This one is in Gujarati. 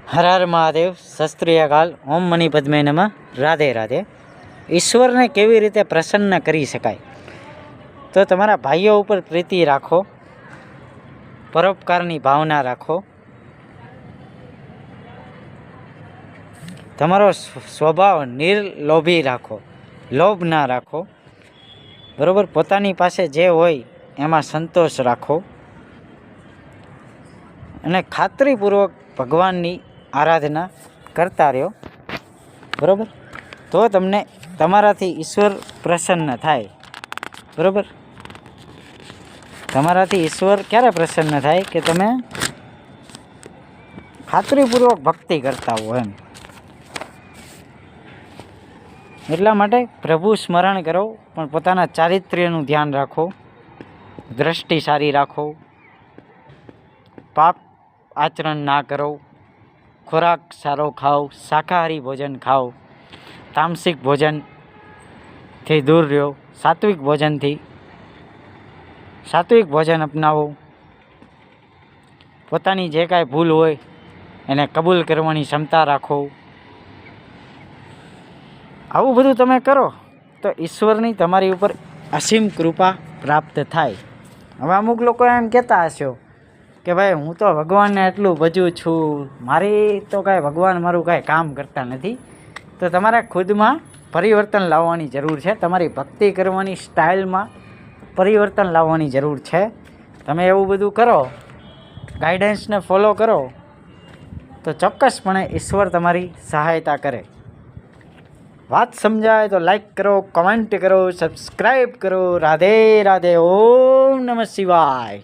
હર હર મહાદેવ, શસ્ત્રીયકાલ, ઓમ મની પદ્મે નમઃ, રાધે રાધે. ઈશ્વરને કેવી રીતે પ્રસન્ન કરી શકાય? તો તમારા ભાઈઓ ઉપર પ્રીતિ રાખો, પરોપકારની ભાવના રાખો, તમારો સ્વભાવ નિર્લોભી રાખો, લોભ ના રાખો, બરાબર. પોતાની પાસે જે હોય એમાં સંતોષ રાખો અને ખાતરીપૂર્વક ભગવાનની આરાધના કરતા રહ્યો, બરાબર. તો તમને તમારાથી ઈશ્વર પ્રસન્ન થાય, બરાબર. તમારાથી ઈશ્વર ક્યારે પ્રસન્ન થાય કે તમે ખાતરીપૂર્વક ભક્તિ કરતા હો એમ. એટલા માટે પ્રભુ સ્મરણ કરો, પણ પોતાના ચારિત્ર્યનું ધ્યાન રાખો, દ્રષ્ટિ સારી રાખો, પાપ આચરણ ના કરો, ખોરાક સારો ખાઓ, શાકાહારી ભોજન ખાઓ, તામસિક ભોજનથી દૂર રહ્યો, સાત્વિક ભોજન અપનાવો. પોતાની જે કાંઈ ભૂલ હોય એને કબૂલ કરવાની ક્ષમતા રાખો. આવું બધું તમે કરો તો ઈશ્વરની તમારી ઉપર અસીમ કૃપા પ્રાપ્ત થાય. હવે અમુક લોકો એમ કહેતા હશો કે ભાઈ હું તો ભગવાનને એટલું ભજું છું, મારી તો કાંઈ ભગવાન મારું કાંઈ કામ કરતા નથી. તો તમારે ખુદમાં પરિવર્તન લાવવાની જરૂર છે. તમારી ભક્તિ કરવાની સ્ટાઇલમાં પરિવર્તન લાવવાની જરૂર છે. તમે એવું બધું કરો, ગાઈડન્સને ફોલો કરો, તો ચોક્કસપણે ઈશ્વર તમારી સહાયતા કરે. વાત સમજાય તો લાઈક કરો, કમેન્ટ કરો, સબસ્ક્રાઈબ કરો. રાધે રાધે. ઓમ નમઃ શિવાય.